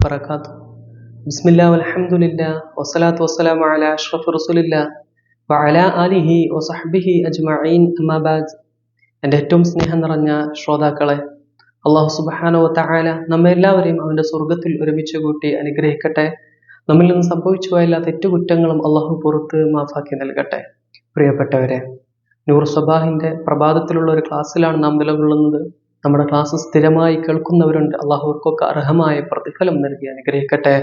വബറകാതുഹു. ബിസ്മില്ലാഹി വൽഹംദുലില്ലാഹി വസ്സലാത്തു വസ്സലാമു അലാ അഷ്റഫി റസൂലില്ലാഹി വഅലാ ആലിഹി വസഹ്ബിഹി അജ്മഈൻ. അമ്മാ ബഅദ്. എൻ്റെ ഏറ്റവും സ്നേഹം നിറഞ്ഞ ശ്രോതാക്കളെ, അല്ലാഹു സുബ്ഹാനഹു വ തആല നമ്മെല്ലാവരെയും അവൻ്റെ സ്വർഗ്ഗത്തിൽ ഒരുമിച്ച് കൂട്ടി അനുഗ്രഹിക്കട്ടെ. നമ്മിൽ നിന്ന് സംഭവിച്ചു പോയ എല്ലാ തെറ്റുകുറ്റങ്ങളും അള്ളാഹു പുറത്ത് മാഫാക്കി നൽകട്ടെ. പ്രിയപ്പെട്ടവരെ, നൂർ സബാഹിൻ്റെ പ്രഭാതത്തിലുള്ള ഒരു ക്ലാസ്സിലാണ് നാം നിലകൊള്ളുന്നത്. നമ്മുടെ ക്ലാസ് സ്ഥിരമായി കേൾക്കുന്നവരുണ്ട്. അള്ളാഹുവർക്കൊക്കെ അർഹമായ പ്രതിഫലം നൽകി അനുഗ്രഹിക്കട്ടെ.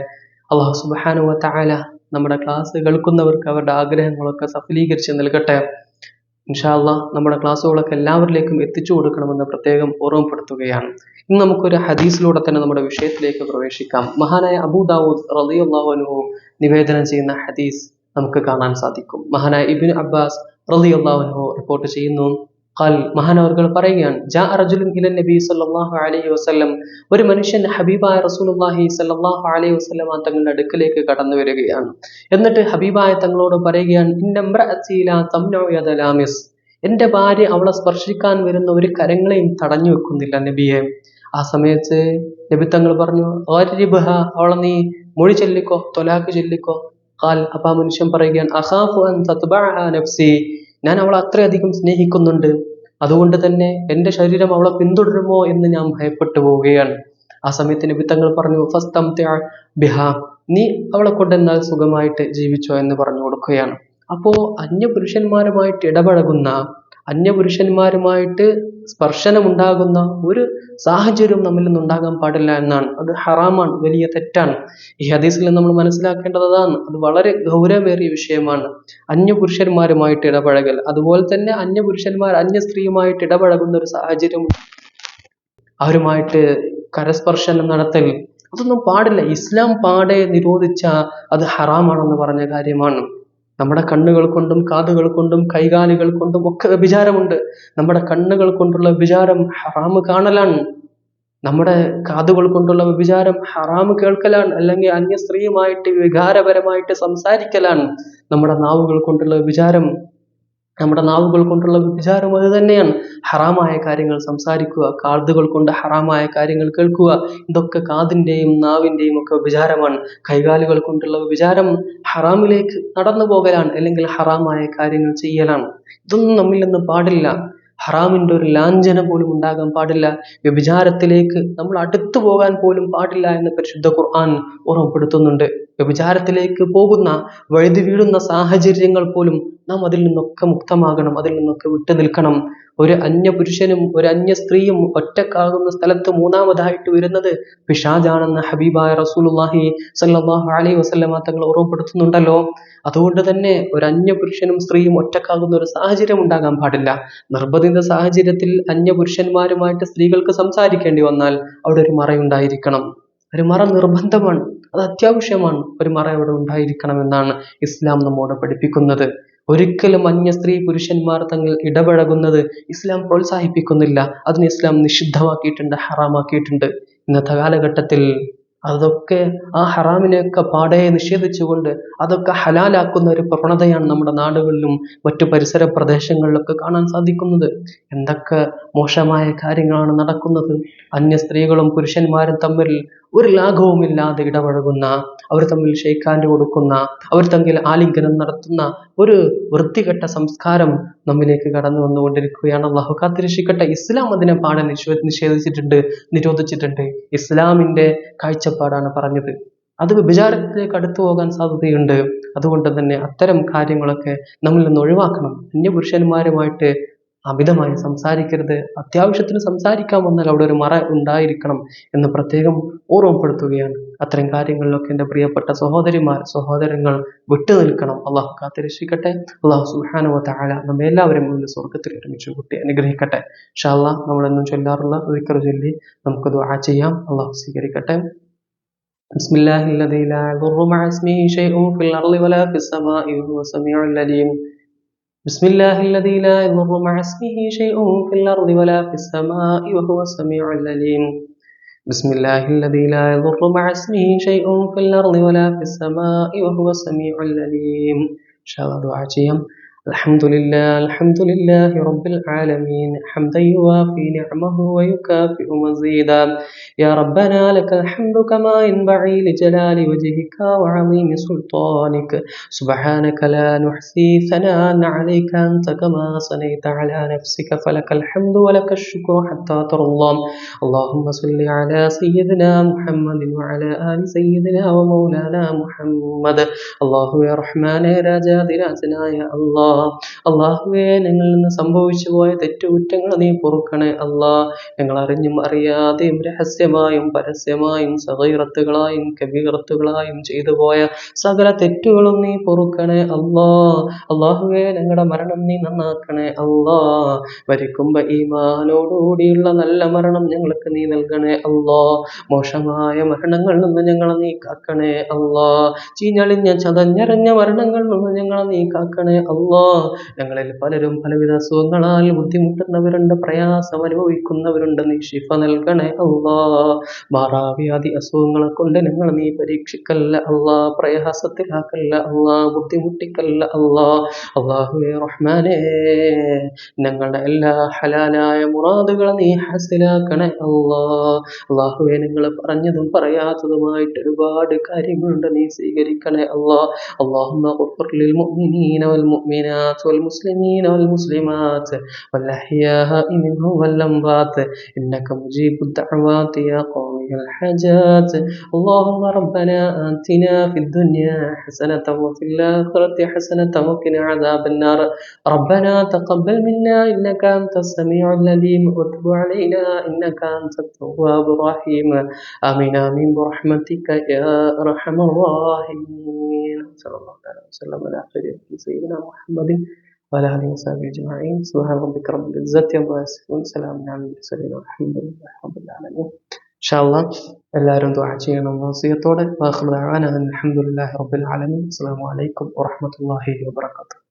അള്ളാഹു സുബ്ഹാനഹു വ തആല നമ്മുടെ ക്ലാസ് കേൾക്കുന്നവർക്ക് അവരുടെ ആഗ്രഹങ്ങളൊക്കെ സഫലീകരിച്ച് നൽകട്ടെ. ഇൻഷാ അല്ലാഹ് നമ്മുടെ ക്ലാസ്സുകളൊക്കെ എല്ലാവരിലേക്കും എത്തിച്ചു കൊടുക്കണമെന്ന് പ്രത്യേകം ഓർമ്മപ്പെടുത്തുകയാണ്. ഇന്ന് നമുക്കൊരു ഹദീസിലൂടെ തന്നെ നമ്മുടെ വിഷയത്തിലേക്ക് പ്രവേശിക്കാം. മഹാനായ അബൂ ദാവൂദ് റളിയല്ലാഹു അൻഹു നിവേദനം ചെയ്യുന്ന ഹദീസ് നമുക്ക് കാണാൻ സാധിക്കും. മഹാനായ ഇബ്നു അബ്ബാസ് റളിയല്ലാഹു അൻഹു റിപ്പോർട്ട് ചെയ്യുന്നു. മഹാനവർകൾ പറയുകയാണ്, ജാഅ റജുലുൻ ഇലൻ നബി സല്ലല്ലാഹു അലൈഹി വസല്ലം, ഒരു മനുഷ്യൻ ഹബീബായ റസൂലുള്ളാഹി സല്ലല്ലാഹു അലൈഹി വസല്ലം തങ്ങളുടെ അടുക്കലേക്ക് കടന്നു വരികയാണ്. എന്നിട്ട് ഹബീബായ തങ്ങളോട് പറയുകയാണ്, ഇന്നംറഅതി ലാ തംനഉ യദ ലാമിസ്, എൻ്റെ ഭാര്യ അവളെ സ്പർശിക്കാൻ വരുന്ന ഒരു കരങ്ങളെയും തടഞ്ഞു വെക്കുന്നില്ല നബിയെ. ആ സമയത്ത് നബി തങ്ങൾ പറഞ്ഞു, ഗരിബ്ഹ, അവളെ നീ മൊഴി ചൊല്ലിക്കോ, തൊലാഖ് ചൊല്ലിക്കോ. അപ്പൊ ആ മനുഷ്യൻ പറയുകയാണ്, അഖാഫു അൻ തത്ബഅഹ നഫ്സി, ഞാൻ അവളെ അത്രയധികം സ്നേഹിക്കുന്നുണ്ട്, അതുകൊണ്ട് തന്നെ എൻ്റെ ശരീരം അവളെ പിന്തുടരുമോ എന്ന് ഞാൻ ഭയപ്പെട്ടു പോവുകയാണ്. ആ സമയത്ത് നബി തങ്ങൾ പറഞ്ഞു, ഫസ്തംതിഅ ബിഹാ, നീ അവളെ കൊണ്ട് എന്നാൽ സുഖമായിട്ട് ജീവിച്ചോ എന്ന് പറഞ്ഞു കൊടുക്കുകയാണ്. അപ്പോ അന്യപുരുഷന്മാരുമായിട്ട് ഇടപഴകുന്ന, അന്യപുരുഷന്മാരുമായിട്ട് സ്പർശനമുണ്ടാകുന്ന ഒരു സാഹചര്യം നമ്മിൽ നിന്നുണ്ടാകാൻ പാടില്ല എന്നാണ്. അത് ഹറാമാണ്, വലിയ തെറ്റാണ്. ഈ ഹദീസിൽ നമ്മൾ മനസ്സിലാക്കേണ്ടത് അതാണ്. അത് വളരെ ഗൗരവമേറിയ വിഷയമാണ്. അന്യപുരുഷന്മാരുമായിട്ട് ഇടപഴകൽ, അതുപോലെ തന്നെ അന്യപുരുഷന്മാർ അന്യ സ്ത്രീയുമായിട്ട് ഇടപഴകുന്ന ഒരു സാഹചര്യം, അവരുമായിട്ട് കരസ്പർശനം നടത്തൽ, അതൊന്നും പാടില്ല. ഇസ്ലാം പാടെ നിരോധിച്ച, അത് ഹറാമാണെന്ന് പറഞ്ഞ കാര്യമാണ്. നമ്മുടെ കണ്ണുകൾ കൊണ്ടും കാതുകൾ കൊണ്ടും കൈകാലുകൾ കൊണ്ടും ഒക്കെ വ്യഭിചാരമുണ്ട്. നമ്മുടെ കണ്ണുകൾ കൊണ്ടുള്ള വ്യഭിചാരം ഹറാമ് കാണലാണ്. നമ്മുടെ കാതുകൾ കൊണ്ടുള്ള വ്യഭിചാരം ഹറാമ് കേൾക്കലാണ്, അല്ലെങ്കിൽ അന്യ സ്ത്രീയുമായിട്ട് വികാരപരമായിട്ട് സംസാരിക്കലാണ്. നമ്മുടെ നാവുകൾ കൊണ്ടുള്ള വ്യഭിചാരം അത് തന്നെയാണ്. ഹറാമായ കാര്യങ്ങൾ സംസാരിക്കുക, കാതുകൾ കൊണ്ട് ഹറാമായ കാര്യങ്ങൾ കേൾക്കുക, ഇതൊക്കെ കാതിൻ്റെയും നാവിൻ്റെയും ഒക്കെ വ്യഭിചാരമാണ്. കൈകാലുകൾ കൊണ്ടുള്ള വ്യഭിചാരം ഹറാമിലേക്ക് നടന്നു പോകലാണ്, അല്ലെങ്കിൽ ഹറാമായ കാര്യങ്ങൾ ചെയ്യലാണ്. ഇതൊന്നും നമ്മിൽ നിന്ന് പാടില്ല. ഹറാമിൻ്റെ ഒരു ലാഞ്ചന പോലും ഉണ്ടാകാൻ പാടില്ല. വ്യഭിചാരത്തിലേക്ക് നമ്മൾ അടുത്തു പോകാൻ പോലും പാടില്ല എന്ന് പരിശുദ്ധ ഖുർആൻ ഓർമ്മപ്പെടുത്തുന്നുണ്ട്. വ്യഭിചാരത്തിലേക്ക് പോകുന്ന, വഴുതി വീഴുന്ന സാഹചര്യങ്ങൾ പോലും നാം അതിൽ നിന്നൊക്കെ മുക്തമാകണം, അതിൽ നിന്നൊക്കെ വിട്ടു നിൽക്കണം. ഒരു അന്യപുരുഷനും ഒരു അന്യ സ്ത്രീയും ഒറ്റക്കാകുന്ന സ്ഥലത്ത് മൂന്നാമതായിട്ട് വരുന്നത് പിശാചാണെന്ന് ഹബീബായ റസൂലുള്ളാഹി സല്ലല്ലാഹു അലൈഹി വസല്ലം തങ്ങൾ ഓർമ്മപ്പെടുത്തുന്നുണ്ടല്ലോ. അതുകൊണ്ട് തന്നെ ഒരു അന്യപുരുഷനും സ്ത്രീയും ഒറ്റക്കാകുന്ന ഒരു സാഹചര്യം ഉണ്ടാകാൻ പാടില്ല. നിർബന്ധിത സാഹചര്യത്തിൽ അന്യപുരുഷന്മാരുമായിട്ട് സ്ത്രീകൾക്ക് സംസാരിക്കേണ്ടി വന്നാൽ അവിടെ ഒരു മറയുണ്ടായിരിക്കണം. ഒരു മറ നിർബന്ധമാണ്, അത് അത്യാവശ്യമാണ്. ഒരു മറ അവിടെ ഉണ്ടായിരിക്കണമെന്നാണ് ഇസ്ലാം നമ്മോട് പഠിപ്പിക്കുന്നത്. ഒരിക്കലും അന്യ സ്ത്രീ പുരുഷന്മാർ തങ്ങൾ ഇടപഴകുന്നത് ഇസ്ലാം പ്രോത്സാഹിപ്പിക്കുന്നില്ല. അതിന് ഇസ്ലാം നിഷിദ്ധമാക്കിയിട്ടുണ്ട്, ഹറാമാക്കിയിട്ടുണ്ട്. ഇന്നത്തെ കാലഘട്ടത്തിൽ അതൊക്കെ, ആ ഹറാമിനെയൊക്കെ പാടെ നിഷേധിച്ചുകൊണ്ട് അതൊക്കെ ഹലാലാക്കുന്ന ഒരു പ്രവണതയാണ് നമ്മുടെ നാടുകളിലും മറ്റു പരിസര പ്രദേശങ്ങളിലൊക്കെ കാണാൻ സാധിക്കുന്നത്. എന്തൊക്കെ മോശമായ കാര്യങ്ങളാണ് നടക്കുന്നത്. അന്യ സ്ത്രീകളും പുരുഷന്മാരും തമ്മിൽ ഒരു ലാഘവുമില്ലാതെ ഇടപഴകുന്ന, അവർ തമ്മിൽ ഷെയ്ഖാൻഡ് കൊടുക്കുന്ന, അവർ തമ്മിൽ ആലിംഗനം നടത്തുന്ന ഒരു വൃത്തികെട്ട സംസ്കാരം നമ്മിലേക്ക് കടന്നു വന്നുകൊണ്ടിരിക്കുകയാണ്. അല്ലാഹു കാത്തിരക്ഷിക്കട്ടെ. ഇസ്ലാം അതിനെ പാടെ നിരോധിച്ചിട്ടുണ്ട്. ഇസ്ലാമിന്റെ കാഴ്ചപ്പാടാണ് പറഞ്ഞത്. അത് വ്യഭിചാരത്തിലേക്ക് അടുത്തു പോകാൻ സാധ്യതയുണ്ട്. അതുകൊണ്ട് തന്നെ അത്തരം കാര്യങ്ങളൊക്കെ നമ്മിൽ നിന്ന് ഒഴിവാക്കണം. അന്യപുരുഷന്മാരുമായിട്ട് അമിതമായി സംസാരിക്കരുത്. അത്യാവശ്യത്തിന് സംസാരിക്കാൻ വന്നാൽ അവിടെ ഒരു മറ ഉണ്ടായിരിക്കണം എന്ന് പ്രത്യേകം ഓർമ്മപ്പെടുത്തുകയാണ്. അത്തരം കാര്യങ്ങളിലൊക്കെ എൻ്റെ പ്രിയപ്പെട്ട സഹോദരങ്ങൾ വിട്ടു നിൽക്കണം. അള്ളാഹു കാത്തിരക്ഷിക്കട്ടെ. അള്ളാഹു സുബ്ഹാനഹു വ തആല നമ്മെ എല്ലാവരും സ്വർഗ്ഗത്തിൽ ഒരുമിച്ച് കൂട്ടി അനുഗ്രഹിക്കട്ടെ. ഇൻഷാ അല്ലാഹ് നമ്മളെന്നും ചൊല്ലാറുള്ള ദിക്ർ ചൊല്ലി നമുക്ക് ദുആ ചെയ്യാം. അള്ളാഹു സ്വീകരിക്കട്ടെ. ബിസ്മില്ലാഹില്ലദീ ലാ യദുറു മഅ ഇസ്മിഹി ശൈഉൻ ഫിൽ അർളി വലാ ഫിസ് സമാഇ വഹുവ സമീഉൽ അലീം. بسم الله الذي لا يضر مع اسمه شيء في الأرض ولا في السماء وهو السميع العليم. بسم الله الذي لا يضر مع اسمه شيء في الأرض ولا في السماء وهو السميع العليم. إن شاء الله دعاء ചെയ്യാം. الحمد لله رب العالمين حمدا يوافي نعمه ويكافئ مزيدا يا ربنا لك الحمد كما ينبغي لجلال وجهك وعظيم سلطانك سبحانك لا نحصي ثناء عليك أنت كما صنيت على نفسك فلك الحمد ولك الشكر حتى ترضى اللهم صل على سيدنا محمد وعلى آل سيدنا ومولانا محمد അള്ളാഹു റഹ്മാനെ രാജാതിരാജനായ അള്ളാഹുവെ ഞങ്ങളിൽ നിന്ന് സംഭവിച്ചു പോയ തെറ്റുകുറ്റങ്ങൾ നീ പൊറുക്കണേ ഞങ്ങൾ അറിഞ്ഞും അറിയാതെയും രഹസ്യമായും പരസ്യമായും സഗീറത്തുകളായും കബീറത്തുകളായും ചെയ്തു പോയ സകല തെറ്റുകളും നീ പൊറുക്കണേ അള്ളാഹുവെ ഞങ്ങളുടെ മരണം നീ നന്നാക്കണേ മരിക്കുമ്പോ ഈമാനോടുകൂടിയുള്ള നല്ല മരണം ഞങ്ങൾക്ക് നീ നൽകണേ മോശമായ മരണങ്ങളിൽ നിന്ന് ഞങ്ങളെ നീ കാക്കണേ ചീഞ്ഞളിഞ്ഞ ചതഞ്ഞറിഞ്ഞ മരണങ്ങളിൽ നിന്ന് ഞങ്ങളെ നീ കാക്കണേ ഞങ്ങളിൽ പലരും പലവിധ അസുഖങ്ങളാൽ ബുദ്ധിമുട്ടുന്നവരുണ്ട്, പ്രയാസം അനുഭവിക്കുന്നവരുണ്ട്. നീ ശിഫ നൽകണേ മാറാവ്യാധി അസുഖങ്ങളെ കൊണ്ട് ഞങ്ങൾ നീ പരീക്ഷിക്കല്ല പ്രയാസത്തിലാക്കല്ല ബുദ്ധിമുട്ടിക്കല്ല അള്ളാഹുവേ റഹ്മാനേ ഞങ്ങളുടെ എല്ലാ ഹലാലായ മുറാദുകളെ നീ ഹസിലാക്കണേ അള്ളാഹുവേ നിങ്ങൾ പറഞ്ഞതും പറയാത്തതുമായിട്ട് ഒരുപാട് കാര്യങ്ങളുണ്ട്, നീ സ്വീകരിക്കണേ اللهم اغفر للمؤمنين والمؤمنات والمسلمين والمسلمات والأحياء منهم والأموات إنك مجيب الدعوات يا قاضي الحاجات اللهم ربنا آتنا في الدنيا حسنة وفي الآخرة حسنة وقنا عذاب النار ربنا تقبل منا إنك أنت السميع العليم وتب علينا إنك أنت التواب الرحيم آمين آمين برحمتك يا أرحم الراحمين صلى الله عليه وسلم على خير سيدنا محمد وعلى آله وصحبه أجمعين سبحان ربك رب العزة عما يصفون سلام على المرسلين والحمد لله رب العالمين إن شاء الله എല്ലാവരും ദുആ ചെയ്യണം വസിയത്തോടെ. വാഖിറു ദഅവാന അൽഹംദുലില്ലാഹി റബ്ബിൽ ആലമീൻ. അസ്സലാമു അലൈക്കും വറഹ്മത്തുള്ളാഹി വബറകാതുഹു.